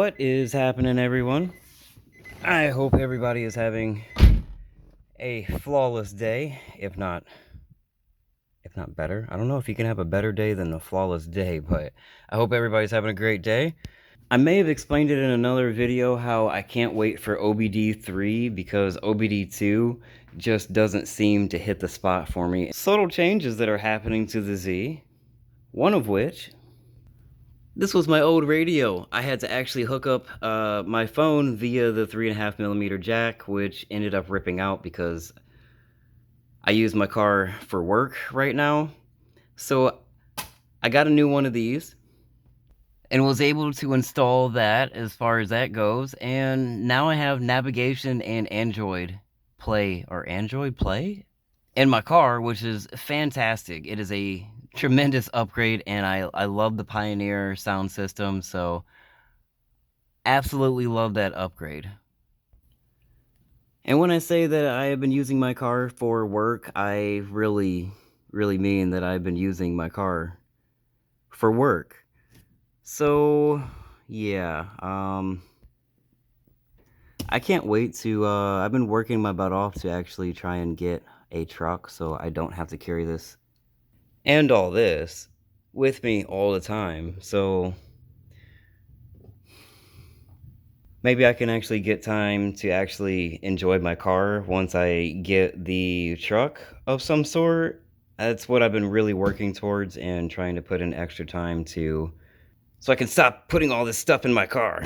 What is happening, everyone? I hope everybody is having a flawless day, if not better. I don't know if you can have a better day than a flawless day, but I hope everybody's having a great day. I may have explained it in another video how I can't wait for OBD3 because OBD2 just doesn't seem to hit the spot for me. Subtle changes that are happening to the Z, one of which, this was my old radio. I had to actually hook up my phone via the 3.5mm jack, which ended up ripping out because I use my car for work right now. So I got a new one of these and was able to install that as far as that goes. And now I have navigation and Android Play in my car, which is fantastic. It is a tremendous upgrade, and I love the Pioneer sound system, so absolutely love that upgrade. And when I say that I have been using my car for work, I really mean that I've been using my car for work. So yeah, I can't wait to I've been working my butt off to actually try and get a truck so I don't have to carry this and all this with me all the time. So maybe I can actually get time to actually enjoy my car once I get the truck of some sort. That's what I've been really working towards and trying to put in extra time to, so I can stop putting all this stuff in my car.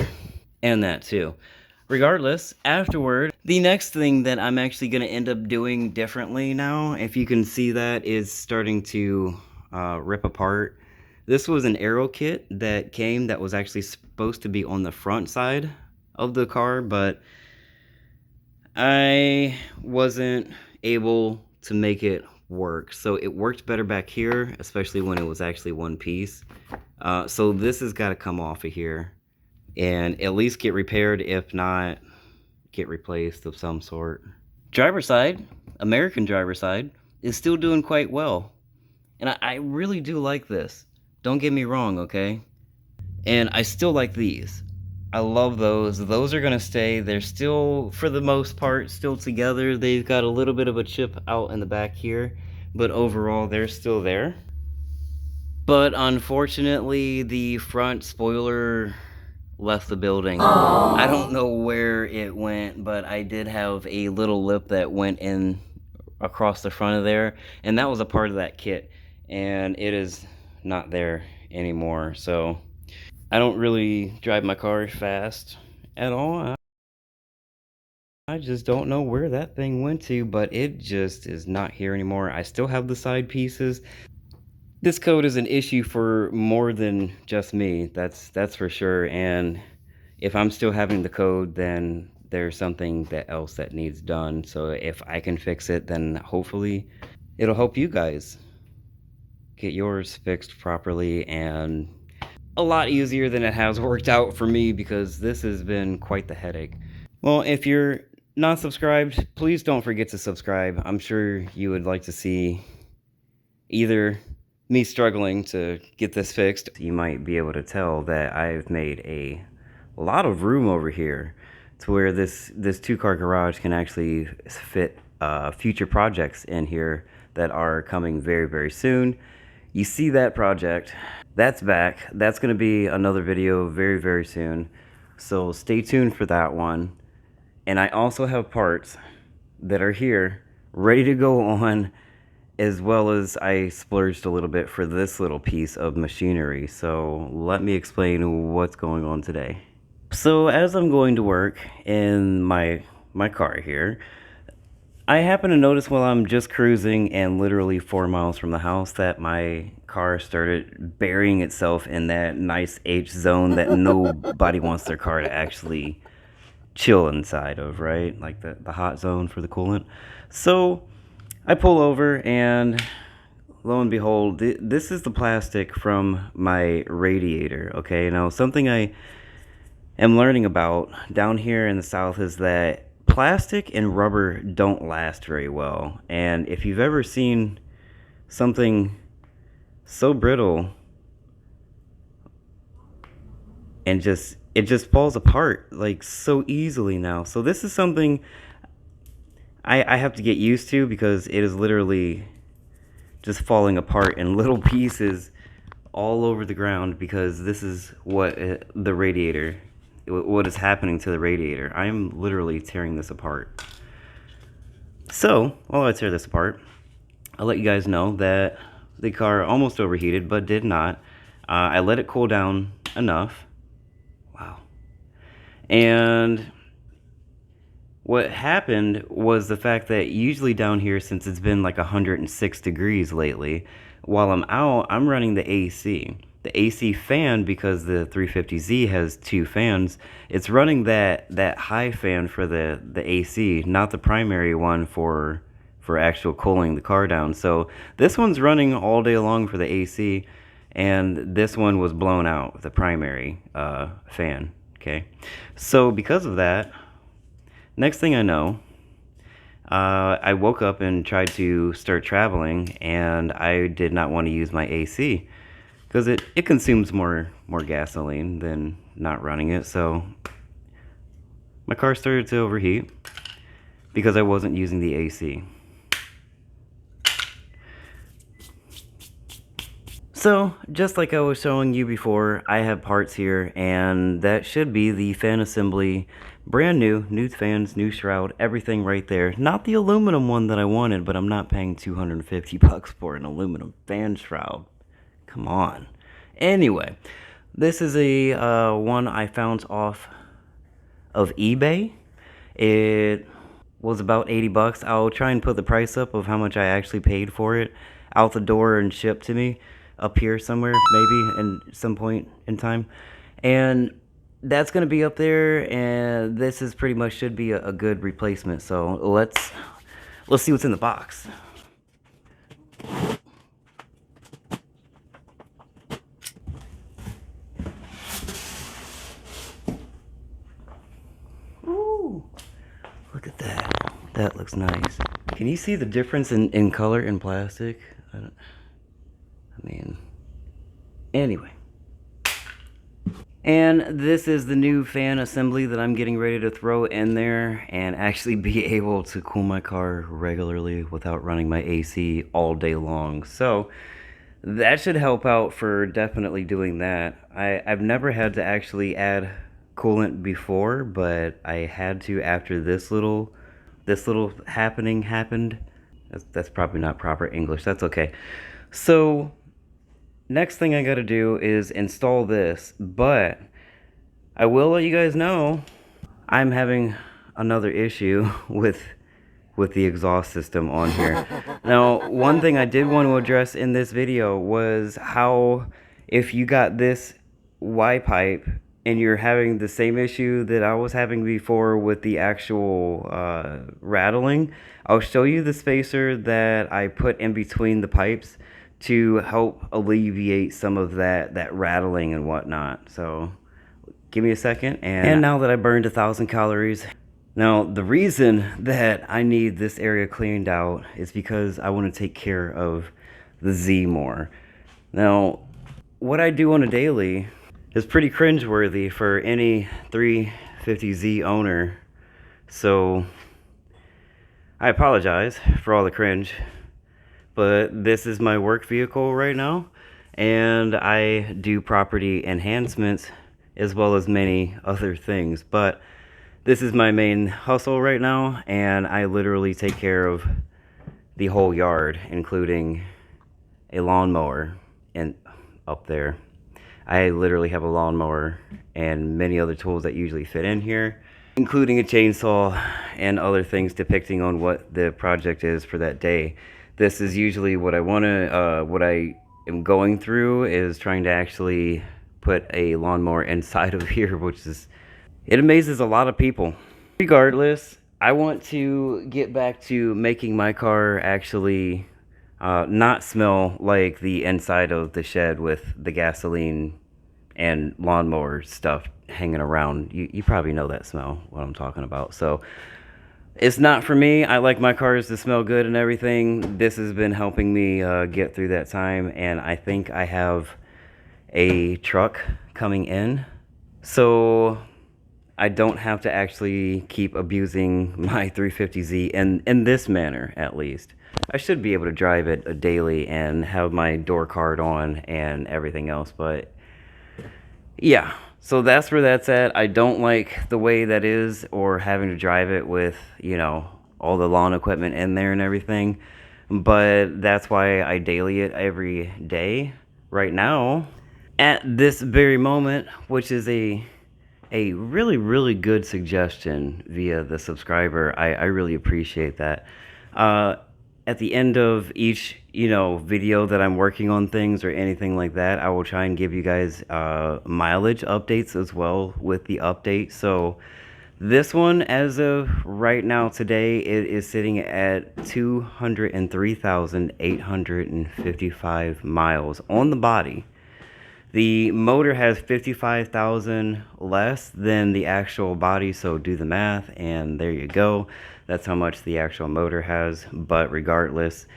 And that too. Regardless, afterward, the next thing that I'm actually going to end up doing differently now, if you can see that, is starting to rip apart. This was an aero kit that came that was actually supposed to be on the front side of the car, but I wasn't able to make it work. So it worked better back here, especially when it was actually one piece. So this has got to come off of here and at least get repaired, if not get replaced of some sort. Driver side, American driver side, is still doing quite well. And I really do like this. Don't get me wrong, okay? And I still like these. I love those. Those are going to stay. They're still, for the most part, still together. They've got a little bit of a chip out in the back here, but overall, they're still there. But unfortunately, the front spoiler left the building. Aww. I don't know where it went, but I did have a little lip that went in across the front of there, and that was a part of that kit, and it is not there anymore. So I don't really drive my car fast at all. I just don't know where that thing went to, but it just is not here anymore. I still have the side pieces. This code is an issue for more than just me, that's for sure, and if I'm still having the code, then there's something else that needs done. So if I can fix it, then hopefully it'll help you guys get yours fixed properly, and a lot easier than it has worked out for me, because this has been quite the headache. Well, if you're not subscribed, please don't forget to subscribe. I'm sure you would like to see either me struggling to get this fixed. You might be able to tell that I've made a lot of room over here to where this two-car garage can actually fit future projects in here that are coming very soon. You see that project, that's back. That's going to be another video very soon, so stay tuned for that one. And I also have parts that are here ready to go on, as well as I splurged a little bit for this little piece of machinery. So let me explain what's going on today. So as I'm going to work in my car here, I happen to notice while I'm just cruising and literally 4 miles from the house that my car started burying itself in that nice H zone that nobody wants their car to actually chill inside of, right? Like the hot zone for the coolant. So I pull over, and lo and behold, this is the plastic from my radiator, okay? Now, something I am learning about down here in the South is that plastic and rubber don't last very well. And if you've ever seen something so brittle and just it just falls apart like so easily now. So this is something I have to get used to, because it is literally just falling apart in little pieces all over the ground, because this is what the radiator, what is happening to the radiator. I am literally tearing this apart. So while I tear this apart, I'll let you guys know that the car almost overheated, but did not. I let it cool down enough. Wow. And what happened was the fact that usually down here, since it's been like 106 degrees lately, while I'm out, I'm running the AC. The AC fan, because the 350Z has two fans, it's running that high fan for the AC, not the primary one for actual cooling the car down. So this one's running all day long for the AC, and this one was blown out, the primary fan. Okay, so because of that, next thing I know, I woke up and tried to start traveling, and I did not want to use my AC because it consumes more gasoline than not running it. So my car started to overheat because I wasn't using the AC. So, just like I was showing you before, I have parts here, and that should be the fan assembly. Brand new fans, new shroud, everything right there. Not the aluminum one that I wanted, but I'm not paying 250 bucks for an aluminum fan shroud. Come on. Anyway, this is a one I found off of eBay. It was about 80 bucks. I'll try and put the price up of how much I actually paid for it out the door and shipped to me up here somewhere, maybe in some point in time. And that's going to be up there, and this is pretty much should be a good replacement. So let's see what's in the box. Ooh, look at that. That looks nice. Can you see the difference in color in plastic? I mean, anyway. And this is the new fan assembly that I'm getting ready to throw in there and actually be able to cool my car regularly without running my AC all day long. So that should help out for definitely doing that. I've never had to actually add coolant before, but I had to after this little happening happened. That's probably not proper English. That's okay. So next thing I gotta do is install this, but I will let you guys know I'm having another issue with the exhaust system on here. Now, one thing I did want to address in this video was how if you got this Y pipe and you're having the same issue that I was having before with the actual rattling, I'll show you the spacer that I put in between the pipes to help alleviate some of that rattling and whatnot. So give me a second, and now that I burned 1,000 calories, now the reason that I need this area cleaned out is because I want to take care of the Z more. Now, what I do on a daily is pretty cringeworthy for any 350Z owner, so I apologize for all the cringe. But this is my work vehicle right now, and I do property enhancements as well as many other things. But this is my main hustle right now, and I literally take care of the whole yard, including a lawnmower and up there. I literally have a lawnmower and many other tools that usually fit in here, including a chainsaw and other things depicting on what the project is for that day. This is usually what what I am going through, is trying to actually put a lawnmower inside of here, which is, it amazes a lot of people. Regardless, I want to get back to making my car actually not smell like the inside of the shed with the gasoline and lawnmower stuff hanging around. You probably know that smell, what I'm talking about. So it's not for me. I like my cars to smell good and everything. This has been helping me get through that time, and I think I have a truck coming in So I don't have to actually keep abusing my 350Z in this manner, at least. I should be able to drive it daily and have my door card on and everything else, but yeah. So that's where that's at. I don't like the way that is, or having to drive it with, all the lawn equipment in there and everything. But that's why I daily it every day right now at this very moment, which is a really, really good suggestion via the subscriber. I really appreciate that. At the end of each, video that I'm working on things or anything like that, I will try and give you guys mileage updates as well with the update. So this one, as of right now today, it is sitting at 203,855 miles on the body. The motor has 55,000 less than the actual body, so do the math, and there you go. That's how much the actual motor has, but regardless,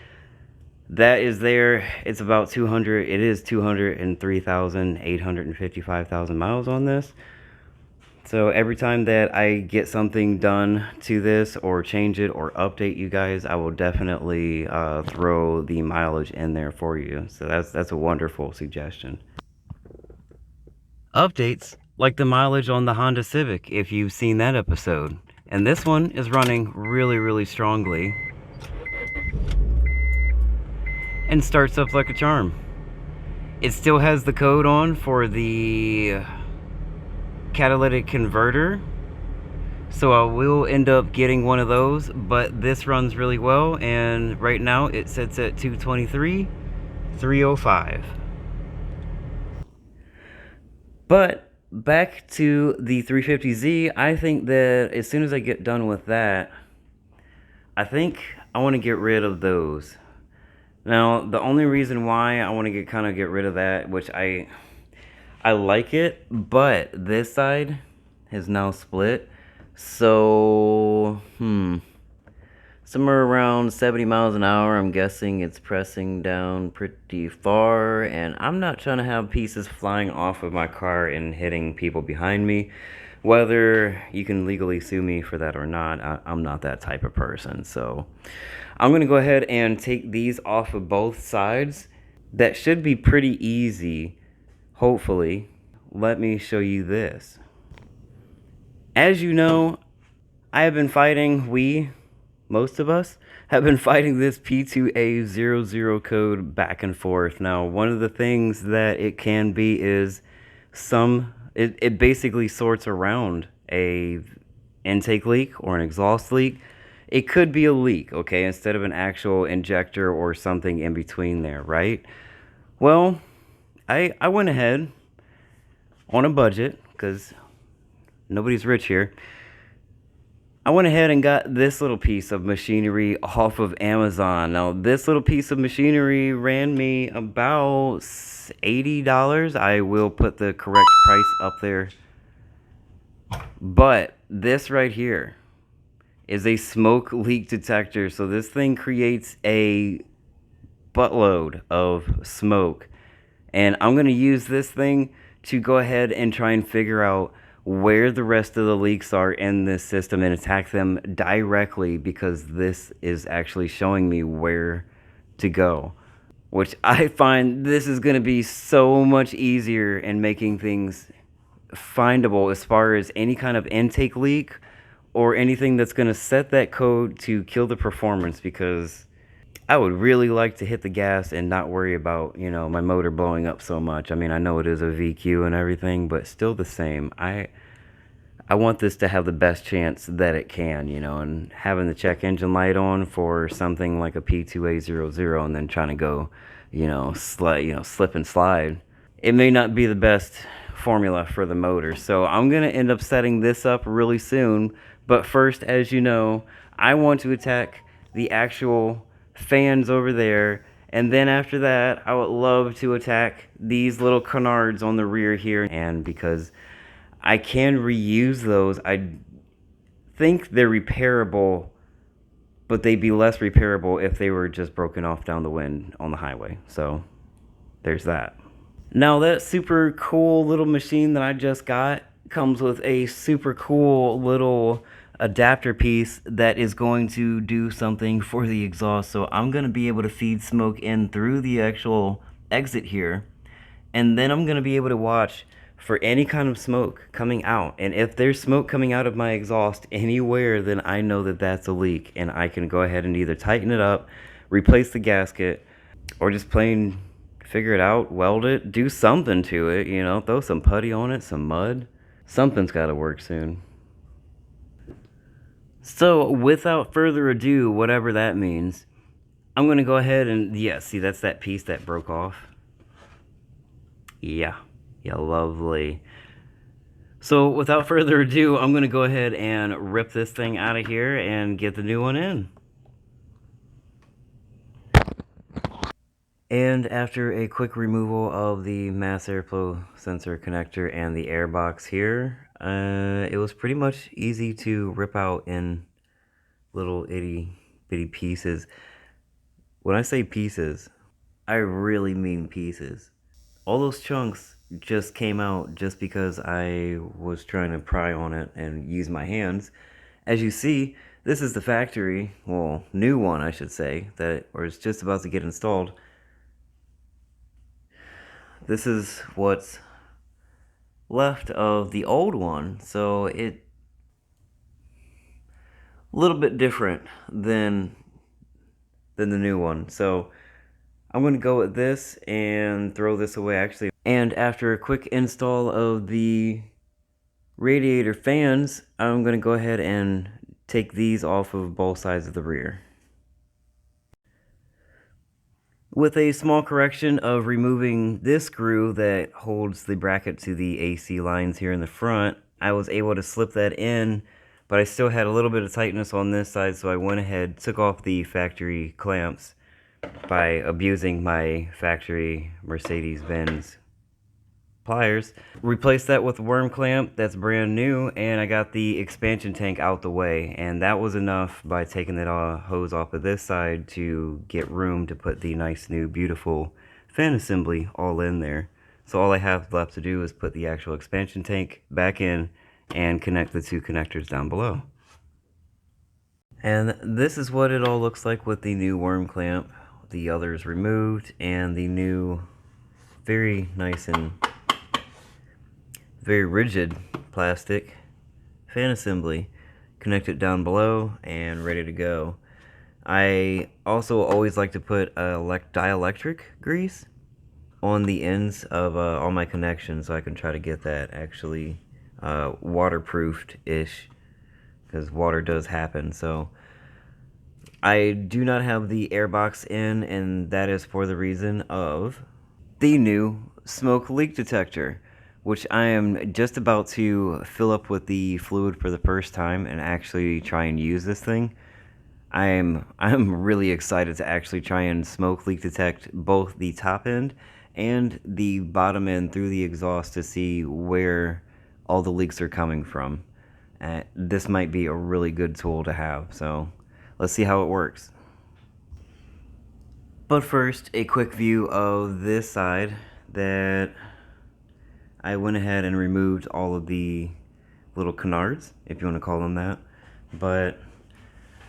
that is there. It's about 200, it is 203,855 miles on this. So every time that I get something done to this or change it or update you guys, I will definitely throw the mileage in there for you. So that's a wonderful suggestion. Updates like the mileage on the Honda Civic, if you've seen that episode. And this one is running really, really strongly and starts up like a charm. It still has the code on for the catalytic converter, so I will end up getting one of those, but this runs really well, and right now it sits at 223,305. But back to the 350Z, I think that as soon as I get done with that, I think I want to get rid of those. Now, the only reason why I want to get rid of that, which I like it, but this side has now split. So, somewhere around 70 miles an hour, I'm guessing it's pressing down pretty far, and I'm not trying to have pieces flying off of my car and hitting people behind me. Whether you can legally sue me for that or not, I'm not that type of person. So I'm going to go ahead and take these off of both sides. That should be pretty easy, hopefully. Let me show you this. As you know, I have been fighting, most of us, have been fighting this P2A00 code back and forth. Now, one of the things that it can be is it basically sorts around a intake leak or an exhaust leak. It could be a leak, okay, instead of an actual injector or something in between there, right? Well, I went ahead on a budget, because nobody's rich here. I went ahead and got this little piece of machinery off of Amazon. Now, this little piece of machinery ran me about $80. I will put the correct price up there. But this right here is a smoke leak detector. So this thing creates a buttload of smoke. And I'm going to use this thing to go ahead and try and figure out where the rest of the leaks are in this system and attack them directly, because this is actually showing me where to go, which I find this is going to be so much easier in making things findable as far as any kind of intake leak or anything that's going to set that code to kill the performance, because I would really like to hit the gas and not worry about, my motor blowing up so much. I mean, I know it is a VQ and everything, but still the same. I want this to have the best chance that it can, and having the check engine light on for something like a P2A00 and then trying to go, slip and slide. It may not be the best formula for the motor. So I'm going to end up setting this up really soon. But first, as you know, I want to attack the actual fans over there, and then after that I would love to attack these little canards on the rear here, and because I can reuse those, I think they're repairable, but they'd be less repairable if they were just broken off down the wind on the highway. So there's that. Now, that super cool little machine that I just got comes with a super cool little adapter piece that is going to do something for the exhaust. So I'm going to be able to feed smoke in through the actual exit here, and then I'm going to be able to watch for any kind of smoke coming out. And if there's smoke coming out of my exhaust anywhere, then I know that that's a leak, and I can go ahead and either tighten it up, replace the gasket, or just plain figure it out, weld it, do something to it, you know, throw some putty on it, some mud. Something's got to work soon. So, without further ado, whatever that means, I'm going to go ahead and, yeah, see, that's that piece that broke off. Yeah, lovely. So, without further ado, I'm going to go ahead and rip this thing out of here and get the new one in. And after a quick removal of the mass airflow sensor connector and the air box here, it was pretty much easy to rip out in little itty bitty pieces. When I say pieces, I really mean pieces. All those chunks just came out just because I was trying to pry on it and use my hands. As you see, this is the factory, well, new one I should say, that was just about to get installed. This is what's left of the old one, so it a little bit different than the new one. So I'm going to go with this and throw this away actually. And after a quick install of the radiator fans, I'm going to go ahead and take these off of both sides of the rear. With a small correction of removing this screw that holds the bracket to the AC lines here in the front, I was able to slip that in, but I still had a little bit of tightness on this side, so I went ahead, took off the factory clamps by abusing my factory Mercedes-Benz pliers. Replaced that with a worm clamp that's brand new, and I got the expansion tank out the way, and that was enough by taking that hose off of this side to get room to put the nice new beautiful fan assembly all in there. So all I have left to do is put the actual expansion tank back in and connect the two connectors down below. And this is what it all looks like with the new worm clamp, the others removed, and the new very nice and very rigid plastic fan assembly connected down below and ready to go. I also always like to put dielectric grease on the ends of all my connections so I can try to get that actually waterproofed-ish, because water does happen. So I do not have the air box in, and that is for the reason of the new smoke leak detector, which I am just about to fill up with the fluid for the first time and actually try and use this thing. I'm really excited to actually try and smoke leak detect both the top end and the bottom end through the exhaust to see where all the leaks are coming from. This might be a really good tool to have, so let's see how it works. But first, a quick view of this side that I went ahead and removed all of the little canards, if you want to call them that. But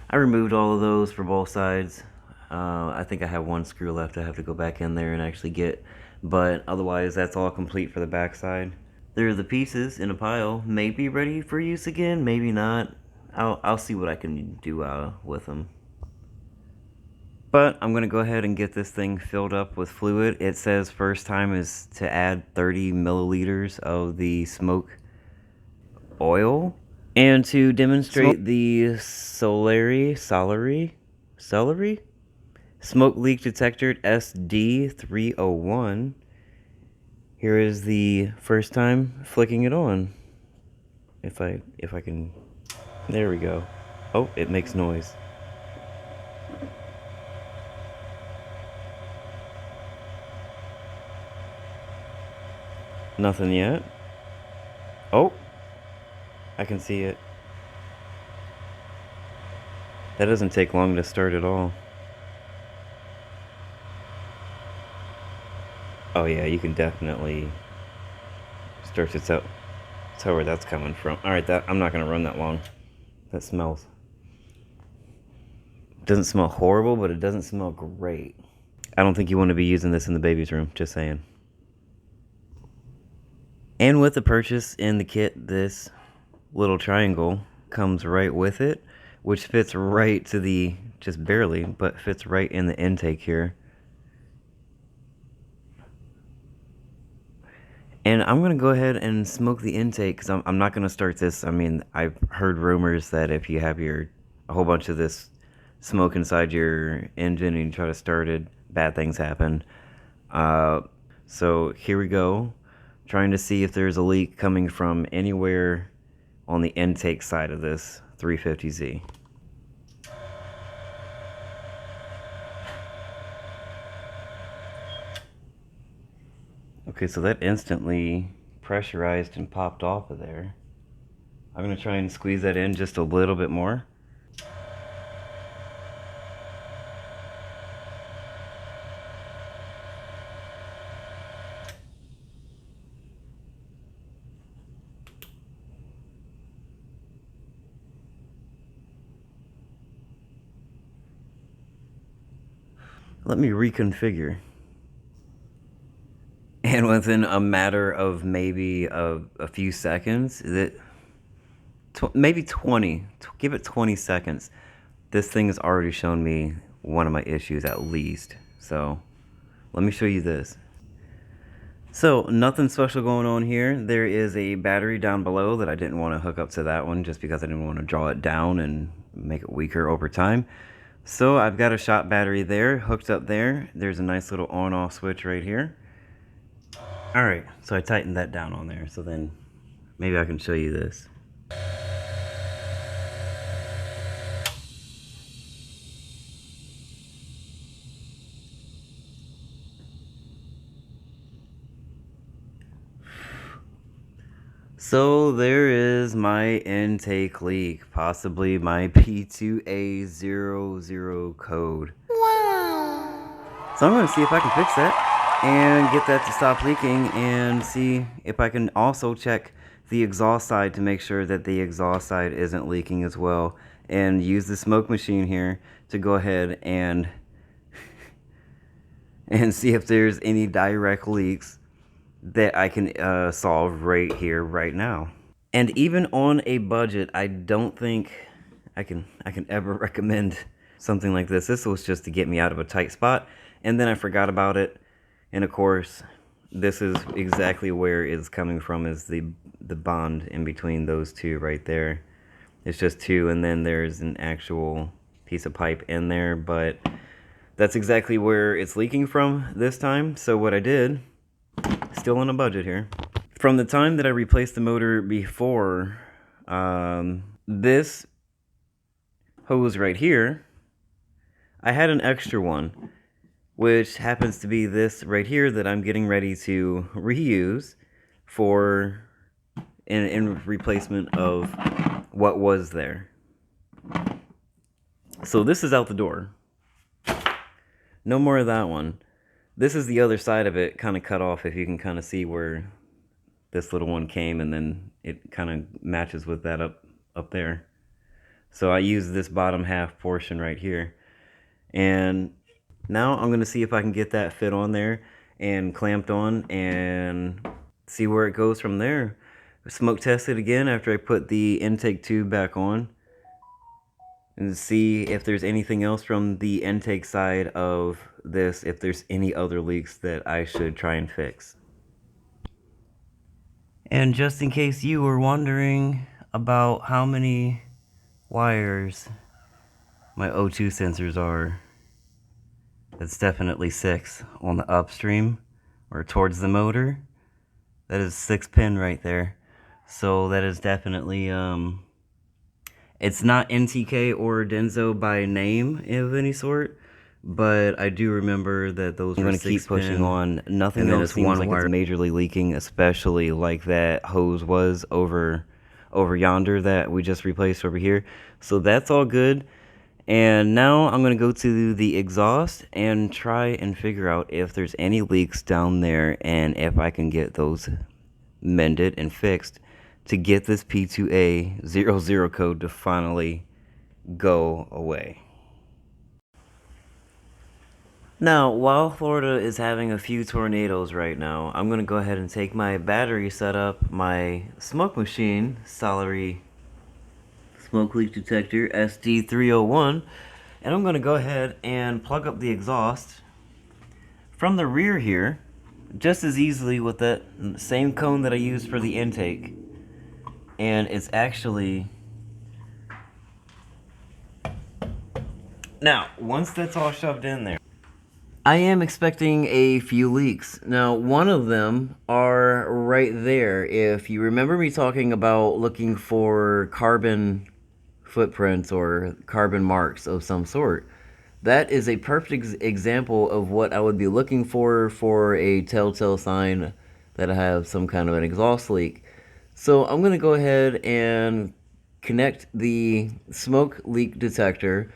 I removed all of those for both sides. I think I have one screw left I have to go back in there and actually get. But otherwise, that's all complete for the back side. There are the pieces in a pile. Maybe ready for use again, maybe not. I'll see what I can do with them. But I'm going to go ahead and get this thing filled up with fluid. It says first time is to add 30 milliliters of the smoke oil. And to demonstrate the celery smoke leak detector SD301, here is the first time flicking it on. If I can, there we go. Oh, it makes noise. Nothing yet. Oh, I can see it. That doesn't take long to start at all. Oh yeah, you can definitely start this up. Tell where that's coming from. All right, I'm not gonna run that long. That smells. It doesn't smell horrible, but it doesn't smell great. I don't think you want to be using this in the baby's room, just saying. And with the purchase in the kit, this little triangle comes right with it, which fits right to the, just barely, but fits right in the intake here. And I'm going to go ahead and smoke the intake because I'm not going to start this. I mean, I've heard rumors that if you have a whole bunch of this smoke inside your engine and you try to start it, bad things happen. So here we go, trying to see if there's a leak coming from anywhere on the intake side of this 350Z. Okay, so that instantly pressurized and popped off of there. I'm going to try and squeeze that in just a little bit more. Let me reconfigure. And within a matter of maybe a few seconds, maybe 20, give it 20 seconds, this thing has already shown me one of my issues at least. So let me show you this. So nothing special going on here. There is a battery down below that I didn't want to hook up to that one just because I didn't want to draw it down and make it weaker over time. So I've got a shot battery there hooked up there. There's a nice little on-off switch right here. Alright, so I tightened that down on there, so then maybe I can show you this. So there is my intake leak, possibly my P2A00 code. Wow. So I'm going to see if I can fix that and get that to stop leaking, and see if I can also check the exhaust side to make sure that the exhaust side isn't leaking as well, and use the smoke machine here to go ahead and see if there's any direct leaks that I can solve right here, right now. And even on a budget, I don't think I can ever recommend something like this. This was just to get me out of a tight spot, and then I forgot about it. And of course, this is exactly where it's coming from, is the bond in between those two right there. It's just two, and then there's an actual piece of pipe in there, but that's exactly where it's leaking from this time. So what I did, still on a budget here, from the time that I replaced the motor before, this hose right here, I had an extra one, which happens to be this right here that I'm getting ready to reuse for in replacement of what was there. So this is out the door. No more of that one. This is the other side of it, kind of cut off, if you can kind of see where this little one came, and then it kind of matches with that up there. So I use this bottom half portion right here, and now I'm going to see if I can get that fit on there and clamped on, and see where it goes from there. Smoke test it again after I put the intake tube back on, and see if there's anything else from the intake side of this, if there's any other leaks that I should try and fix. And just in case you were wondering about how many wires my O2 sensors are, that's definitely 6 on the upstream or towards the motor. That is 6 pin right there. So that is definitely it's not NTK or Denso by name of any sort, but I do remember that those were 6 pin. I'm going to keep pushing on. Nothing else seems like it's majorly leaking, especially like that hose was over yonder that we just replaced over here. So that's all good. And now I'm going to go to the exhaust and try and figure out if there's any leaks down there, and if I can get those mended and fixed to get this P2A00 code to finally go away. Now, while Florida is having a few tornadoes right now, I'm going to go ahead and take my battery setup, my smoke machine, Solary smoke leak detector SD301, and I'm going to go ahead and plug up the exhaust from the rear here, just as easily with that same cone that I used for the intake. And it's actually... Now, once that's all shoved in there, I am expecting a few leaks. Now, one of them are right there. If you remember me talking about looking for carbon footprints or carbon marks of some sort, that is a perfect example of what I would be looking for a telltale sign that I have some kind of an exhaust leak. So I'm going to go ahead and connect the smoke leak detector,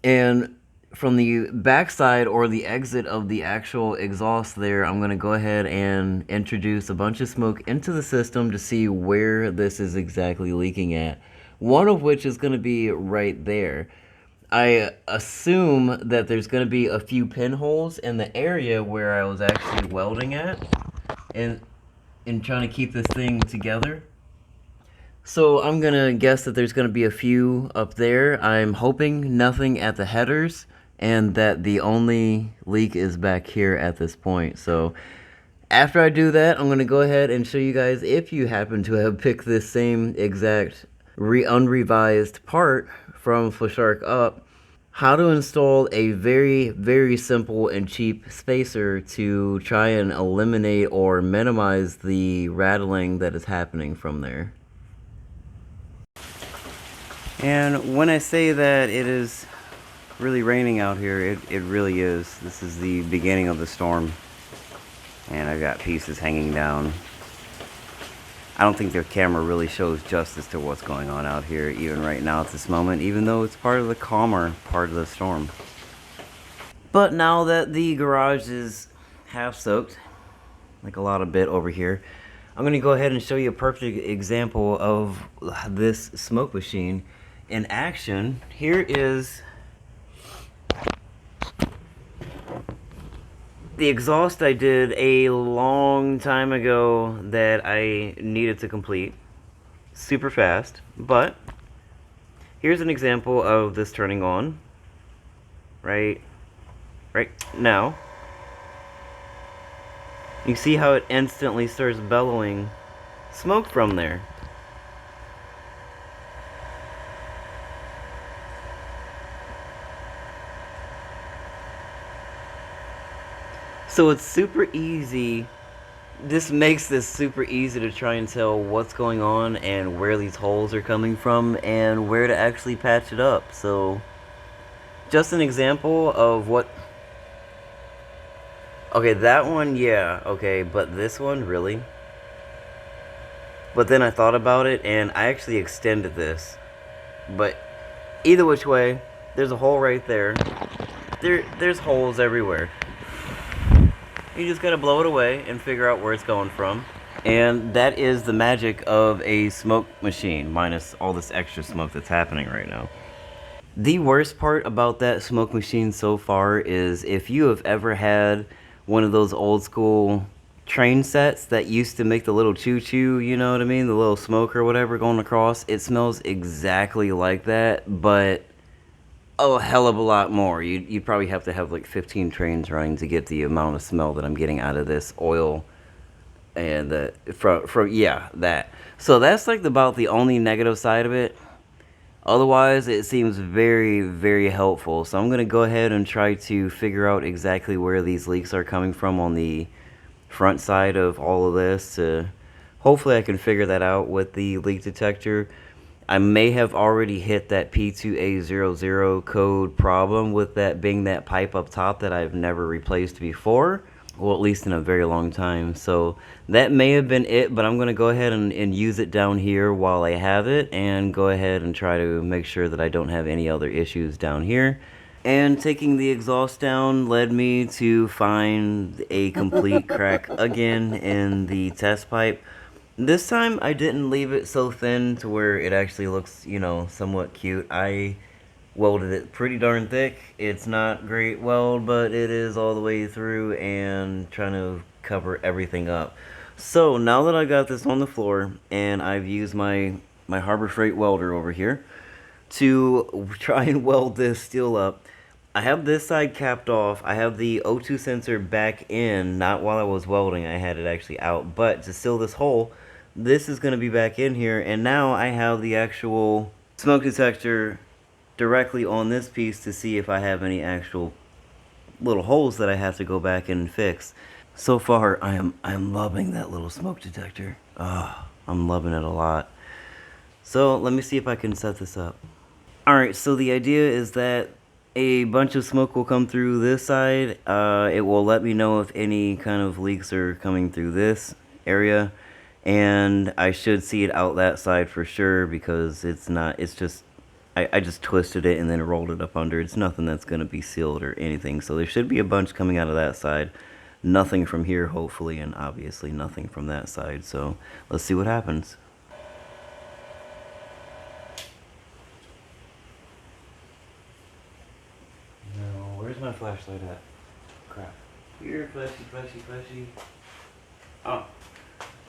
and from the backside or the exit of the actual exhaust there, I'm going to go ahead and introduce a bunch of smoke into the system to see where this is exactly leaking at. One of which is going to be right there. I assume that there's going to be a few pinholes in the area where I was actually welding at and trying to keep this thing together. So I'm going to guess that there's going to be a few up there. I'm hoping nothing at the headers and that the only leak is back here at this point. So after I do that, I'm going to go ahead and show you guys, if you happen to have picked this same exact unrevised part from Flashark Up, how to install a very, very simple and cheap spacer to try and eliminate or minimize the rattling that is happening from there. And when I say that it is really raining out here, it really is. This is the beginning of the storm. And I've got pieces hanging down. I don't think their camera really shows justice to what's going on out here, even right now at this moment, even though it's part of the calmer part of the storm. But now that the garage is half soaked, like a lot of bit over here, I'm going to go ahead and show you a perfect example of this smoke machine in action. Here is the exhaust I did a long time ago that I needed to complete super fast, but here's an example of this turning on right now. You see how it instantly starts bellowing smoke from there. So it's super easy. This makes this super easy to try and tell what's going on and where these holes are coming from and where to actually patch it up. So just an example of what... Okay, that one, yeah, okay, but this one, really? But then I thought about it and I actually extended this. But either which way, there's a hole right there. There's holes everywhere. You just gotta blow it away and figure out where it's going from. And that is the magic of a smoke machine, minus all this extra smoke that's happening right now. The worst part about that smoke machine so far is if you have ever had one of those old school train sets that used to make the little choo-choo, you know what I mean? The little smoke or whatever going across. It smells exactly like that, but a hell of a lot more. You'd probably have to have like 15 trains running to get the amount of smell that I'm getting out of this oil and from yeah, that. So that's like about the only negative side of it. Otherwise, it seems very, very helpful. So I'm going to go ahead and try to figure out exactly where these leaks are coming from on the front side of all of this. Hopefully I can figure that out with the leak detector. I may have already hit that P2A00 code problem with that being that pipe up top that I've never replaced before. Well, at least in a very long time. So that may have been it, but I'm going to go ahead and use it down here while I have it and go ahead and try to make sure that I don't have any other issues down here. And taking the exhaust down led me to find a complete crack again in the test pipe. This time I didn't leave it so thin to where it actually looks, you know, somewhat cute. I welded it pretty darn thick. It's not great weld, but it is all the way through and trying to cover everything up. So now that I got this on the floor and I've used my Harbor Freight welder over here to try and weld this steel up, I have this side capped off. I have the O2 sensor back in, not while I was welding. I had it actually out, but to seal this hole, this is going to be back in here, and now I have the actual smoke detector directly on this piece to see if I have any actual little holes that I have to go back and fix. So far, I'm loving that little smoke detector. I'm loving it a lot. So let me see if I can set this up. Alright, so the idea is that a bunch of smoke will come through this side. It will let me know if any kind of leaks are coming through this area. And I should see it out that side for sure because it's not, it's just, I just twisted it and then rolled it up under. It's nothing that's going to be sealed or anything. So there should be a bunch coming out of that side. Nothing from here, hopefully, and obviously nothing from that side. So let's see what happens. No, where's my flashlight at? Crap. Here, fleshy. Oh,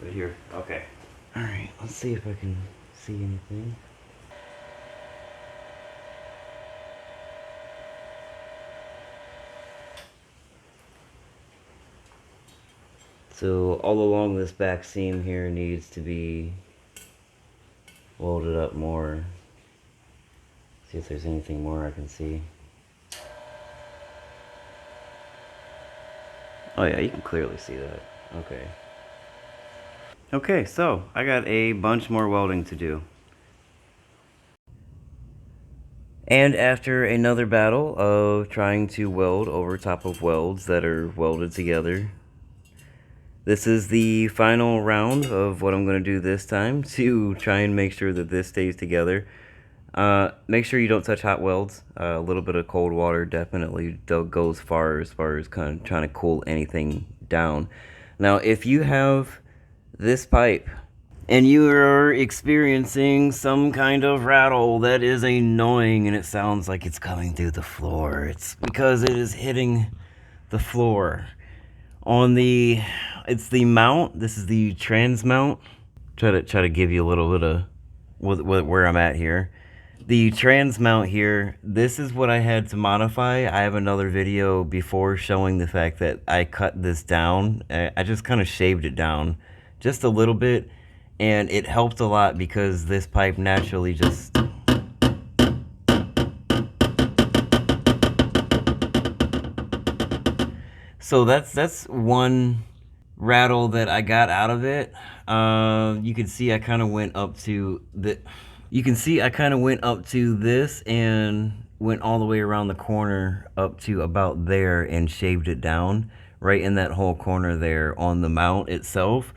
right here. Okay. Alright, let's see if I can see anything. So all along this back seam here needs to be welded up more. See if there's anything more I can see. Oh yeah, you can clearly see that. Okay. Okay, so I got a bunch more welding to do. And after another battle of trying to weld over top of welds that are welded together, this is the final round of what I'm going to do this time to try and make sure that this stays together. Make sure you don't touch hot welds. A little bit of cold water definitely goes far as kind of trying to cool anything down. Now, if you have this pipe and you are experiencing some kind of rattle that is annoying and it sounds like it's coming through the floor, it's because it is hitting the floor. It's the mount. This is the trans mount. Try to give you a little bit of where I'm at here. The trans mount here, this is what I had to modify. I have another video before showing the fact that I cut this down. I just kind of shaved it down just a little bit, and it helped a lot because this pipe naturally just... So that's one rattle that I got out of it. You can see I kind of went up to the... You can see I kind of went up to this and went all the way around the corner up to about there and shaved it down. Right in that whole corner there on the mount itself,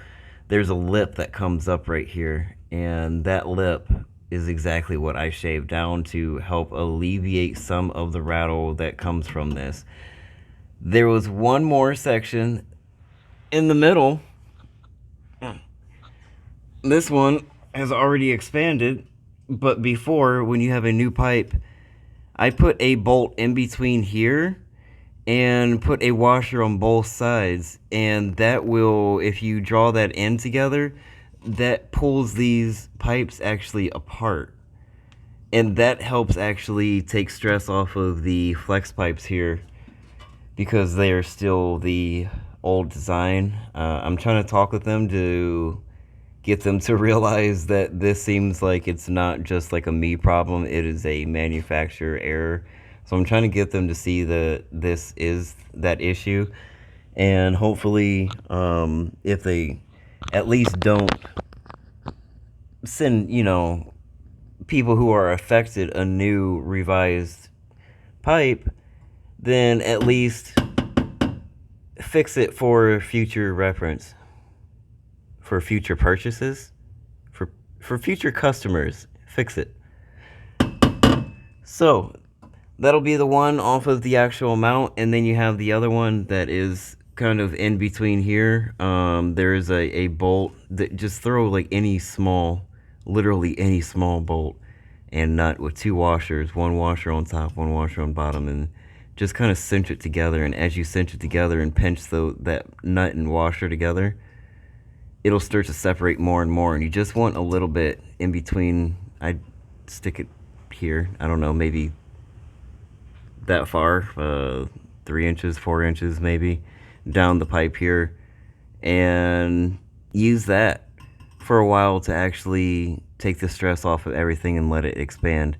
there's a lip that comes up right here. And that lip is exactly what I shaved down to help alleviate some of the rattle that comes from this. There was one more section in the middle. This one has already expanded. But before, when you have a new pipe, I put a bolt in between here and put a washer on both sides. And that will, if you draw that end together, that pulls these pipes actually apart. And that helps actually take stress off of the flex pipes here because they are still the old design. I'm trying to talk with them to get them to realize that this seems like it's not just like a me problem, it is a manufacturer error. So I'm trying to get them to see that this is that issue, and hopefully if they at least don't send, you know, people who are affected a new revised pipe, then at least fix it for future reference. For future purchases, for future customers, fix it. So that'll be the one off of the actual mount, and then you have the other one that is kind of in between here, there is a bolt that just throw like any small, literally any small bolt and nut with two washers, one washer on top, one washer on bottom, and just kind of cinch it together. And as you cinch it together and pinch that nut and washer together, it'll start to separate more and more. And you just want a little bit in between. I'd stick it here, I don't know, maybe that far, 3 inches, 4 inches maybe, down the pipe here, and use that for a while to actually take the stress off of everything and let it expand.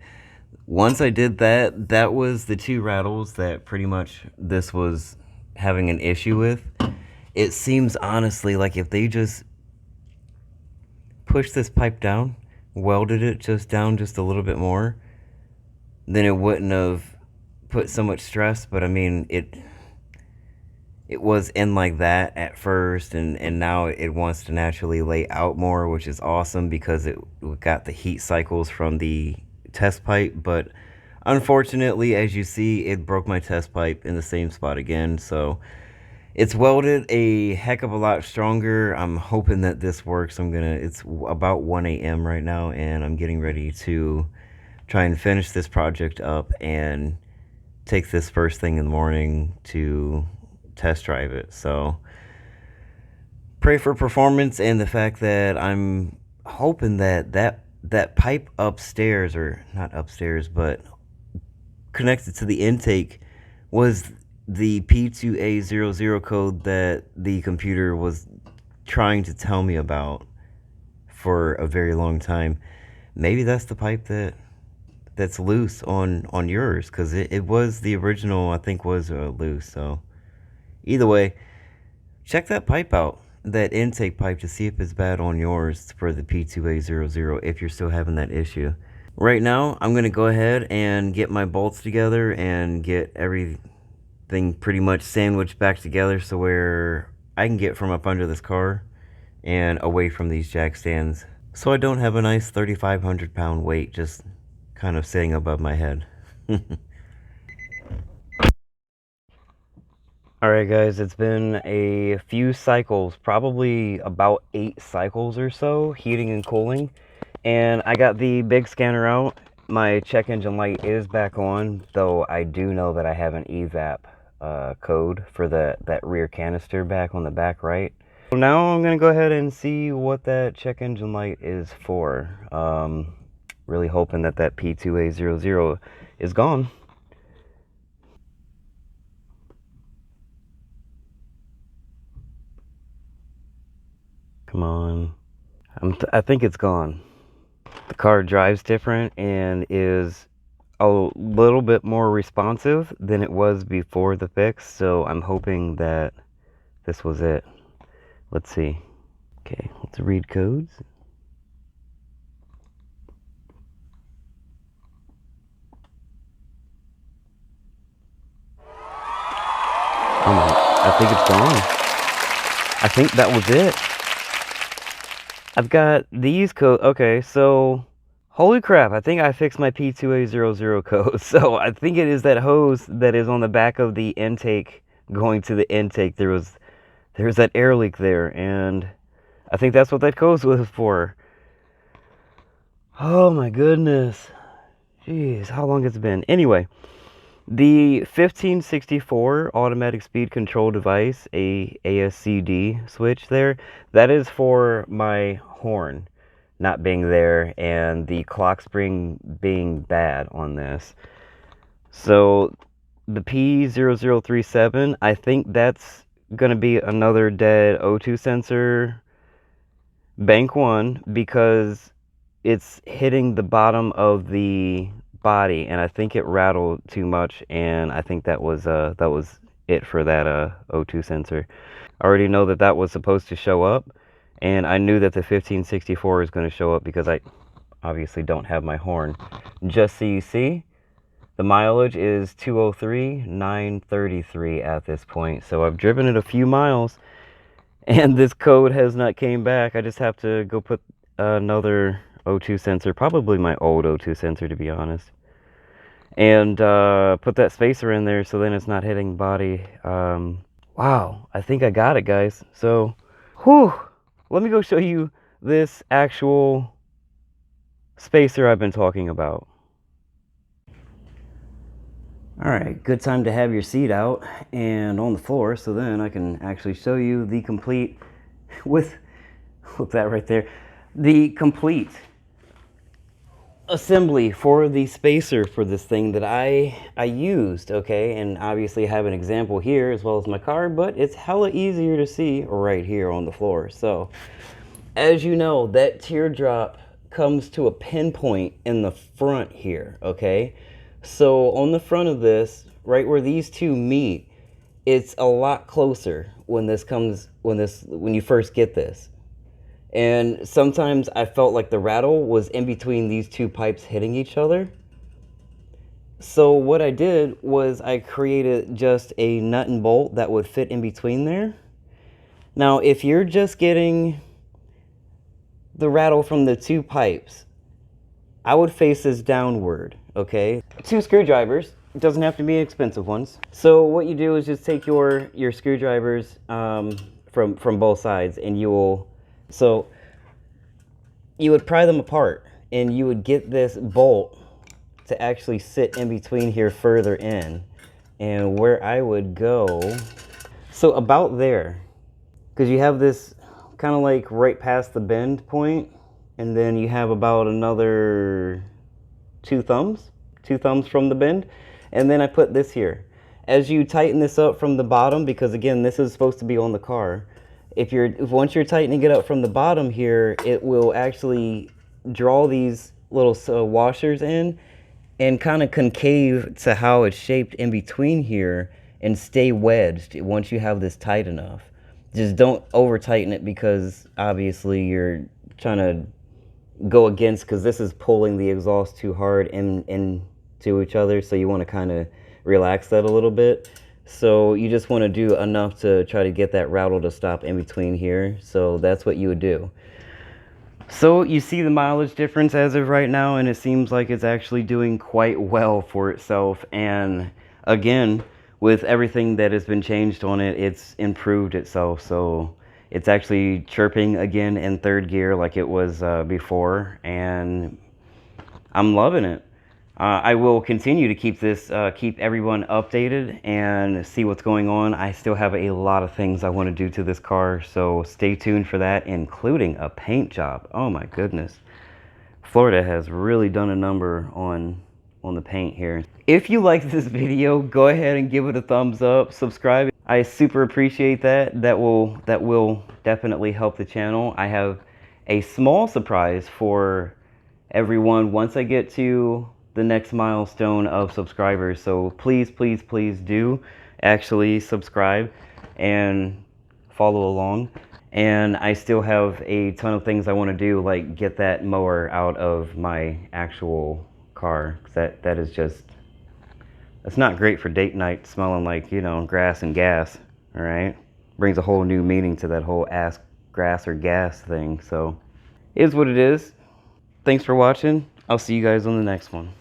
Once I did that, that was the two rattles that pretty much this was having an issue with. It seems honestly like if they just pushed this pipe down, welded it just down just a little bit more, then it wouldn't have put so much stress. But I mean, it was in like that at first, and now it wants to naturally lay out more, which is awesome because it got the heat cycles from the test pipe. But unfortunately, as you see, it broke my test pipe in the same spot again. So it's welded a heck of a lot stronger. I'm hoping that this works. It's about 1 a.m. right now, and I'm getting ready to try and finish this project up and take this first thing in the morning to test drive it. So pray for performance, and the fact that I'm hoping that pipe upstairs, or not upstairs, but connected to the intake, was the P2A00 code that the computer was trying to tell me about for a very long time. Maybe that's the pipe that's loose on yours, because it was the original, I think, was loose. So either way, check that pipe out, that intake pipe, to see if it's bad on yours for the P2A00 if you're still having that issue. Right now, I'm going to go ahead and get my bolts together and get everything pretty much sandwiched back together so where I can get from up under this car and away from these jack stands, so I don't have a nice 3,500 pound weight just kind of sitting above my head. Alright guys, it's been a few cycles, probably about 8 cycles or so, heating and cooling, and I got the big scanner out. My check engine light is back on, though I do know that I have an evap code for that rear canister back on the back right. So now I'm going to go ahead and see what that check engine light is for. Really hoping that P2A00 is gone. Come on. I think it's gone. The car drives different and is a little bit more responsive than it was before the fix, so I'm hoping that this was it. Let's see. Okay, let's read codes. Oh my, I think it's gone. I think that was it. I've got these codes. Okay, so holy crap, I think I fixed my P2A00 code. So I think it is that hose that is on the back of the intake going to the intake. There's that air leak there, and I think that's what that code was for. Oh my goodness. Jeez, how long it's been. Anyway, the 1564 automatic speed control device, a ASCD switch there, that is for my horn not being there and the clock spring being bad on this. So the P0037, I think that's going to be another dead O2 sensor bank 1, because it's hitting the bottom of the body, and I think it rattled too much, and I think that was it for that O2 sensor. I already know that was supposed to show up, and I knew that the 1564 is going to show up because I obviously don't have my horn. Just so you see, the mileage is 203,933 at this point. So I've driven it a few miles, and this code has not came back. I just have to go put another O2 sensor, probably my old O2 sensor to be honest, and put that spacer in there so then it's not hitting the body. Wow, Wow, I think I got it, guys. So, whew, let me go show you this actual spacer I've been talking about. All right, good time to have your seat out and on the floor, so then I can actually show you the complete, with that right there, the complete assembly for the spacer for this thing that I used, okay? And obviously I have an example here as well as my card, but it's hella easier to see right here on the floor. So, as you know, that teardrop comes to a pinpoint in the front here, okay? So on the front of this, right where these two meet, it's a lot closer when you first get this. And sometimes I felt like the rattle was in between these two pipes hitting each other. So what I did was I created just a nut and bolt that would fit in between there. Now, if you're just getting the rattle from the two pipes, I would face this downward, okay? 2 screwdrivers. It doesn't have to be expensive ones. So what you do is just take your screwdrivers from both sides, and you would pry them apart, and you would get this bolt to actually sit in between here further in. And where I would go, so about there, because you have this kind of like right past the bend point, and then you have about another two thumbs from the bend, and then I put this here. As you tighten this up from the bottom, because again, this is supposed to be on the car, once you're tightening it up from the bottom here, it will actually draw these little washers in and kind of concave to how it's shaped in between here and stay wedged once you have this tight enough. Just don't over tighten it, because obviously you're trying to go against, because this is pulling the exhaust too hard into each other, so you want to kind of relax that a little bit. So you just want to do enough to try to get that rattle to stop in between here. So that's what you would do. So you see the mileage difference as of right now, and it seems like it's actually doing quite well for itself. And again, with everything that has been changed on it, it's improved itself. So it's actually chirping again in third gear like it was before, and I'm loving it. I will continue to keep everyone updated and see what's going on. I still have a lot of things I want to do to this car, so stay tuned for that, including a paint job. Oh my goodness. Florida has really done a number on the paint here. If you like this video, go ahead and give it a thumbs up, subscribe. I super appreciate that. That will definitely help the channel. I have a small surprise for everyone once I get to the next milestone of subscribers. So please, please, please do actually subscribe and follow along. And I still have a ton of things I want to do, like get that mower out of my actual car. That is just, it's not great for date night smelling like, you know, grass and gas. All right, brings a whole new meaning to that whole ass grass or gas thing. So it is what it is. Thanks for watching. I'll see you guys on the next one.